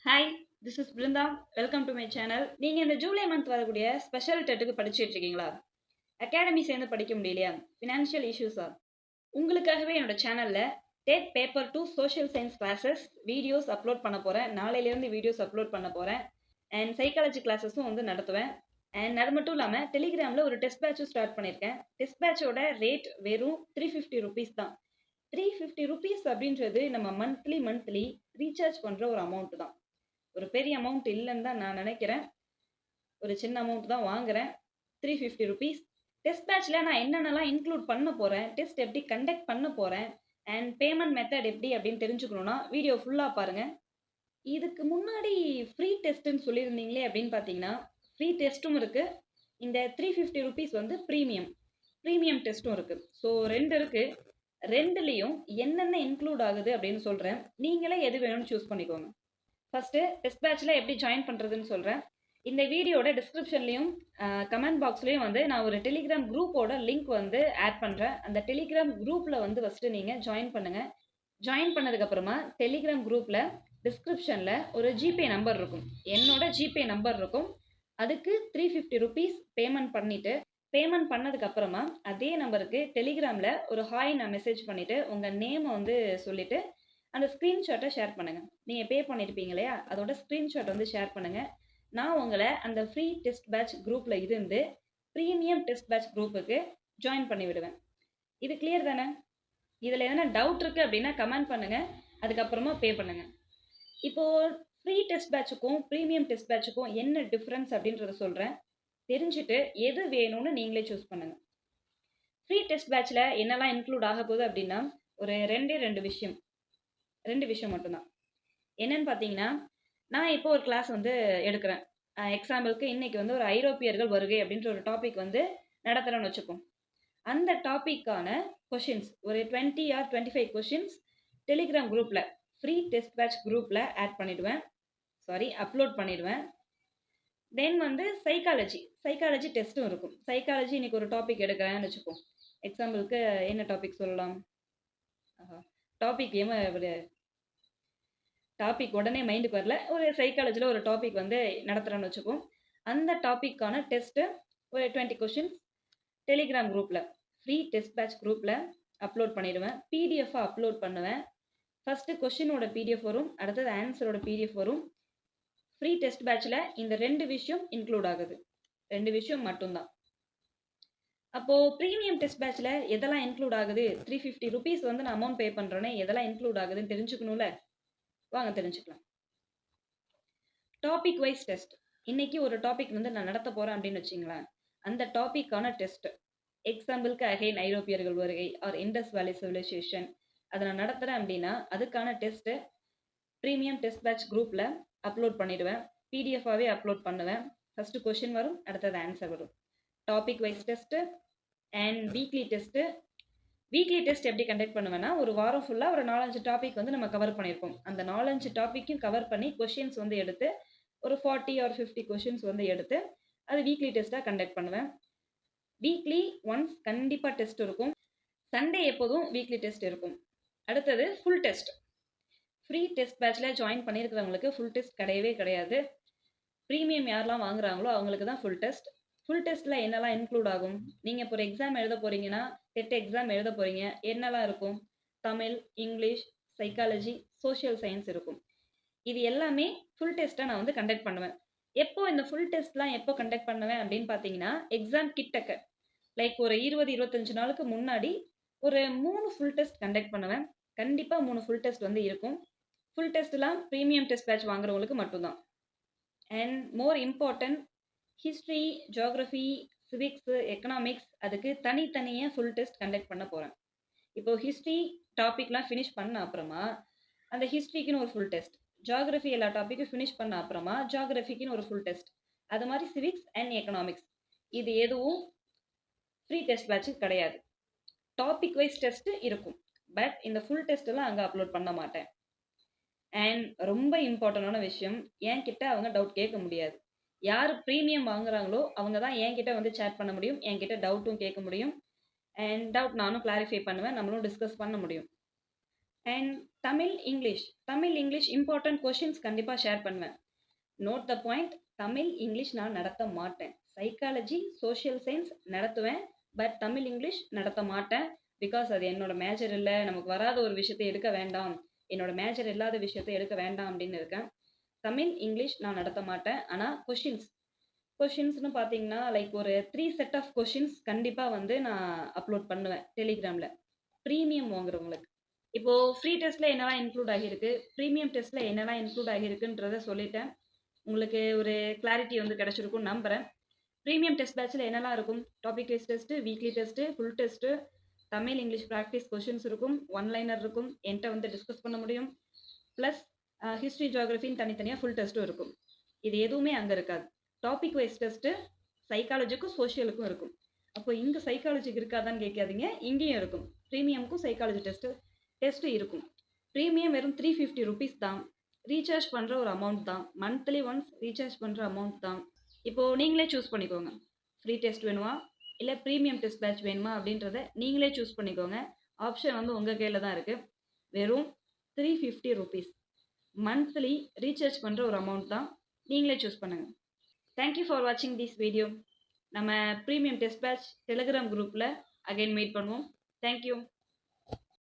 Hi, this is Brinda. Welcome to my channel. நீங்கள் இந்த July month வரக்கூடிய ஸ்பெஷல் டெட்டுக்கு படிச்சுட்டு இருக்கீங்களா? அகாடமி சேர்ந்து படிக்க முடியலையா? ஃபினான்ஷியல் இஷ்யூஸா? உங்களுக்காகவே என்னோட சேனலில் dead paper 2 social science classes videos upload பண்ண போகிறேன். நாளையிலேருந்து வீடியோஸ் அப்லோட் பண்ண போகிறேன். அண்ட் சைக்காலஜி கிளாஸஸும் வந்து நடத்துவேன். அண்ட் அது மட்டும் இல்லாமல் டெலிகிராமில் ஒரு டெஸ்ட் பேட்சும் ஸ்டார்ட் பண்ணியிருக்கேன். டெஸ்ட் பேட்சோட ரேட் வெறும் 350 ருபீஸ் தான். 350 ருபீஸ் அப்படின்றது நம்ம மந்த்லி ரீசார்ஜ் பண்ணுற ஒரு அமௌண்ட் தான். ஒரு பெரிய அமௌண்ட் இல்லைன்னு தான் நான் நினைக்கிறேன். ஒரு சின்ன அமௌண்ட் தான் வாங்குறேன். 350 ருபீஸ். டெஸ்ட் பேட்சில் நான் என்னென்னலாம் இன்க்ளூட் பண்ண போகிறேன், டெஸ்ட் எப்படி கண்டக்ட் பண்ண போகிறேன், அண்ட் பேமெண்ட் மெத்தட் எப்படி அப்படின்னு தெரிஞ்சுக்கணுன்னா வீடியோ ஃபுல்லாக பாருங்கள். இதுக்கு முன்னாடி ஃப்ரீ டெஸ்ட்டுன்னு சொல்லியிருந்தீங்களே அப்படின்னு பார்த்தீங்கன்னா, ஃப்ரீ டெஸ்ட்டும் இருக்குது. இந்த 350 ருபீஸ் வந்து ப்ரீமியம் டெஸ்ட்டும் இருக்குது. ஸோ 2 இருக்குது. ரெண்டுலேயும் என்னென்ன இன்க்ளூட் ஆகுது அப்படின்னு சொல்கிறேன். நீங்களே எது வேணும்னு சூஸ் பண்ணிக்கோங்க. ஃபஸ்ட்டு டெஸ்ட் பேட்சில் எப்படி ஜாயின் பண்ணுறதுன்னு சொல்கிறேன். இந்த வீடியோட டிஸ்கிரிப்ஷன்லேயும் கமெண்ட் பாக்ஸ்லேயும் வந்து நான் ஒரு டெலிகிராம் குரூப்போட லிங்க் வந்து ஆட் பண்ணுறேன். அந்த டெலிகிராம் குரூப்பில் வந்து ஃபஸ்ட்டு நீங்கள் ஜாயின் பண்ணுங்கள். ஜாயின் பண்ணதுக்கப்புறமா டெலிகிராம் குரூப்பில் டிஸ்கிரிப்ஷனில் ஒரு ஜிபே நம்பர் இருக்கும். என்னோட ஜிபே நம்பர் இருக்கும். அதுக்கு 350 ருபீஸ் பேமெண்ட் பண்ணதுக்கப்புறமா அதே நம்பருக்கு டெலிகிராமில் ஒரு ஹாய் நான் மெசேஜ் பண்ணிவிட்டு உங்கள் நேமை வந்து சொல்லிவிட்டு அந்த ஸ்க்ரீன்ஷாட்டை ஷேர் பண்ணுங்கள். நீங்கள் பே பண்ணியிருப்பீங்க இல்லையா, அதோட ஸ்க்ரீன்ஷாட் வந்து ஷேர் பண்ணுங்கள். நான் உங்களை அந்த ஃப்ரீ டெஸ்ட் பேட்ச் குரூப்பில் இருந்து ப்ரீமியம் டெஸ்ட் பேட்ச் குரூப்புக்கு ஜாயின் பண்ணி விடுவேன். இது கிளியர் தானே? இதில் எதனா டவுட் இருக்குது அப்படின்னா கமெண்ட் பண்ணுங்கள். அதுக்கப்புறமா பே பண்ணுங்கள். இப்போது ஃப்ரீ டெஸ்ட் பேட்சுக்கும் ப்ரீமியம் டெஸ்ட் பேட்சுக்கும் என்ன டிஃப்ரென்ஸ் அப்படின்றத சொல்கிறேன். தெரிஞ்சுட்டு எது வேணும்னு நீங்களே சூஸ் பண்ணுங்கள். ஃப்ரீ டெஸ்ட் பேட்சில் என்னெல்லாம் இன்க்ளூட் ஆக போகுது அப்படின்னா ஒரு ரெண்டு விஷயம் மட்டும்தான். என்னன்னு பார்த்தீங்கன்னா, நான் இப்போ ஒரு கிளாஸ் வந்து எடுக்கிறேன். எக்ஸாம்பிளுக்கு இன்னைக்கு வந்து ஒரு ஐரோப்பியர்கள் வருகை அப்படின்ற ஒரு டாபிக் வந்து நடத்துகிறேன்னு வச்சுப்போம். அந்த டாப்பிக்கான கொஷின்ஸ் ஒரு 20 ஆர் 25 கொஷின்ஸ் டெலிகிராம் குரூப்பில் ஃப்ரீ டெஸ்ட் பேட்ச் குரூப்பில் அப்லோட் பண்ணிடுவேன். தென் வந்து சைக்காலஜி டெஸ்ட்டும் இருக்கும். சைக்காலஜி இன்னைக்கு ஒரு டாபிக் எடுக்கிறேன்னு வச்சுப்போம். எக்ஸாம்பிளுக்கு என்ன டாபிக் சொல்லலாம்? டாபிக் உடனே மைண்டுக்கு வரல. ஒரு சைக்காலஜியில் ஒரு டாபிக் வந்து நடத்துகிறேன்னு வச்சுப்போம். அந்த டாப்பிக்கான டெஸ்ட்டு ஒரு 20 கொஷின்ஸ் டெலிகிராம் குரூப்பில் ஃப்ரீ டெஸ்ட் பேட்ச் குரூப்பில் அப்லோட் பண்ணிடுவேன். பிடிஎஃபாக அப்லோட் பண்ணுவேன். ஃபஸ்ட்டு கொஷினோட பிடிஎஃப் வரும், அடுத்தது ஆன்சரோட பிடிஎஃப் வரும். ஃப்ரீ டெஸ்ட் பேட்சில் இந்த 2 விஷயம் இன்க்ளூட் ஆகுது. 2 விஷயம் மட்டும்தான். அப்போது ப்ரீமியம் டெஸ்ட் பேட்சில் எதெல்லாம் இன்க்ளூட் ஆகுது? 350 ருபீஸ் வந்து நான் அமௌண்ட் பே பண்ணுறேன்னே எதெல்லாம் இன்க்ளூட் ஆகுதுன்னு தெரிஞ்சுக்கணும்ல. வாங்க தெரிஞ்சுக்கலாம். Topic wise test. இன்னைக்கு ஒரு டாபிக் வந்து நான் நடத்த போகிறேன் அப்படின்னு வச்சிங்களேன். அந்த டாப்பிக்கான டெஸ்ட், எக்ஸாம்பிளுக்கு அகைன் ஐரோப்பியர்கள் வருகை ஆர் இண்டஸ் வேலி சிவிலைசேஷன், அதை நான் நடத்துகிறேன் அப்படின்னா அதுக்கான டெஸ்ட்டு ப்ரீமியம் டெஸ்ட் பேட்ச் குரூப்பில் அப்லோட் பண்ணிடுவேன். பிடிஎஃபாகவே அப்லோட் பண்ணுவேன். ஃபஸ்ட்டு கொஷின் வரும், அடுத்தது ஆன்சர் வரும். Topic wise test and weekly test எப்படி கண்டக்ட் பண்ணுவேன்னா, ஒரு வாரம் ஃபுல்லாக ஒரு 4-5 டாபிக் வந்து நம்ம கவர் பண்ணியிருப்போம். அந்த 4-5 டாப்பிக்கும் கவர் பண்ணி கொஷின்ஸ் வந்து எடுத்து ஒரு 40 ஆர் 50 கொஷின்ஸ் வந்து எடுத்து அது வீக்லி டெஸ்ட்டாக கண்டக்ட் பண்ணுவேன். வீக்லி ஒன்ஸ் கண்டிப்பாக டெஸ்ட் இருக்கும். சண்டே எப்போதும் வீக்லி டெஸ்ட் இருக்கும். அடுத்தது ஃபுல் டெஸ்ட். ஃப்ரீ டெஸ்ட் பேட்சில் ஜாயின் பண்ணியிருக்கிறவங்களுக்கு ஃபுல் டெஸ்ட் கிடையவே கிடையாது. ப்ரீமியம் யாரெல்லாம் வாங்குறாங்களோ அவங்களுக்கு தான் ஃபுல் டெஸ்ட். ஃபுல் டெஸ்ட்டில் என்னெல்லாம் இன்க்ளூட் ஆகும்? நீங்கள் இப்போ ஒரு எக்ஸாம் எழுத போகிறீங்கன்னா, டெட் எக்ஸாம் எழுத போகிறீங்க, என்னெல்லாம் இருக்கும்? Tamil, English, psychology, social science இருக்கும். இது எல்லாமே ஃபுல் டெஸ்ட்டாக நான் வந்து கண்டக்ட் பண்ணுவேன். எப்போ இந்த ஃபுல் டெஸ்ட்லாம் எப்போ கண்டக்ட் பண்ணுவேன் அப்படின்னு பார்த்தீங்கன்னா, எக்ஸாம் கிட்டக்க லைக் ஒரு 20-25 நாளுக்கு முன்னாடி ஒரு 3 ஃபுல் டெஸ்ட் கண்டக்ட் பண்ணுவேன். கண்டிப்பாக 3 ஃபுல் டெஸ்ட் வந்து இருக்கும். ஃபுல் டெஸ்ட்லாம் ப்ரீமியம் டெஸ்ட் பேட்ச் வாங்குறவங்களுக்கு மட்டும்தான். And more important, history, geography, civics, economics அதுக்கு தனித்தனியாக ஃபுல் டெஸ்ட் கண்டக்ட் பண்ண போகிறேன். இப்போது ஹிஸ்ட்ரி டாபிக்லாம் ஃபினிஷ் பண்ண அப்புறமா அந்த ஹிஸ்ட்ரிக்குன்னு ஒரு ஃபுல் டெஸ்ட், ஜியோகிரஃபி எல்லா டாப்பிக்கும் ஃபினிஷ் பண்ண அப்புறமா ஜியோகிரஃபிக்குன்னு ஒரு ஃபுல் டெஸ்ட், அது மாதிரி சிவிக்ஸ் அண்ட் எக்கனாமிக்ஸ் இது எதுவும் ஃப்ரீ டெஸ்ட் பேட்சுக்கு கிடையாது. டாபிக் வைஸ் டெஸ்ட்டு இருக்கும், பட் இந்த ஃபுல் டெஸ்ட்டெல்லாம் அங்கே அப்லோட் பண்ண மாட்டேன். அண்ட் ரொம்ப இம்பார்ட்டண்டான விஷயம், என்கிட்ட அவங்க டவுட் கேட்க முடியாது. யார் ப்ரீமியம் வாங்குறாங்களோ அவங்க தான் என்கிட்ட வந்து சேட் பண்ண முடியும், என்கிட்ட டவுட்டும் கேட்க முடியும். அண்ட் டவுட் நானும் கிளாரிஃபை பண்ணுவேன், நம்மளும் டிஸ்கஸ் பண்ண முடியும். And Tamil English important questions கண்டிப்பாக ஷேர் பண்ணுவேன். Note the point, Tamil English நான் நடத்த மாட்டேன். சைக்காலஜி சோஷியல் சயின்ஸ் நடத்துவேன், பட் தமிழ் இங்கிலீஷ் நடத்த மாட்டேன். பிகாஸ் அது என்னோட மேஜர் இல்லை, நமக்கு வராத ஒரு விஷயத்தை எடுக்க வேண்டாம், என்னோட மேஜர் இல்லாத விஷயத்தை எடுக்க வேண்டாம் அப்படின்னு இருக்கேன். தமிழ் இங்கிலீஷ் நான் நடத்த மாட்டேன். ஆனால் கொஷின்ஸ்னு பார்த்தீங்கன்னா லைக் ஒரு 3 செட் ஆஃப் கொஷின்ஸ் கண்டிப்பாக வந்து நான் அப்லோட் பண்ணுவேன் டெலிகிராமில் ப்ரீமியம் வாங்குறவங்களுக்கு. இப்போது ஃப்ரீ டெஸ்ட்டில் என்னெல்லாம் இன்க்ளூட் ஆகியிருக்கு, ப்ரீமியம் டெஸ்ட்டில் என்னெல்லாம் இன்க்ளூட் ஆகியிருக்குன்றதை சொல்லிட்டேன். உங்களுக்கு ஒரு கிளாரிட்டி வந்து கிடச்சிருக்கும்னு நம்புகிறேன். ப்ரீமியம் டெஸ்ட் பேட்சில் என்னெல்லாம் இருக்கும், topic wise test, weekly test, full test, Tamil English practice questions இருக்கும், ஒன் லைனர் இருக்கும், என்கிட்ட வந்து டிஸ்கஸ் பண்ண முடியும், ப்ளஸ் ஹிஸ்ட்ரி ஜியாகிரஃபின்னு தனித்தனியாக ஃபுல் டெஸ்ட்டும் இருக்கும். இது எதுவுமே அங்கே இருக்காது. டாபிக் வைஸ் டெஸ்ட்டு சைக்காலஜிக்கும் சோஷியலுக்கும் இருக்கும். அப்போ இங்கே சைக்காலஜிக்கு இருக்காதான்னு கேட்காதீங்க, இங்கேயும் இருக்கும். ப்ரீமியமுக்கும் சைக்காலஜி டெஸ்ட்டு இருக்கும். ப்ரீமியம் வெறும் 350 ருபீஸ் தான். ரீசார்ஜ் பண்ணுற ஒரு அமௌண்ட் தான், மந்த்லி ஒன்ஸ் ரீசார்ஜ் பண்ணுற அமௌண்ட் தான். இப்போது நீங்களே சூஸ் பண்ணிக்கோங்க, ஃப்ரீ டெஸ்ட் வேணுமா இல்லை ப்ரீமியம் டெஸ்ட் பேட்ச் வேணுமா அப்படின்றத நீங்களே சூஸ் பண்ணிக்கோங்க. ஆப்ஷன் வந்து உங்கள் கையில் தான் இருக்குது. வெறும் 350 ருபீஸ் மந்த்லி ரீசார்ஜ் பண்ணுற ஒரு அமௌண்ட் தான். நீங்களே சூஸ் பண்ணுங்கள். தேங்க்யூ ஃபார் வாட்சிங் திஸ் வீடியோ. நம்ம ப்ரீமியம் டெஸ்ட் பேட்ச் டெலிகிராம் குரூப்பில் அகைன் மீட் பண்ணுவோம். தேங்க்யூ.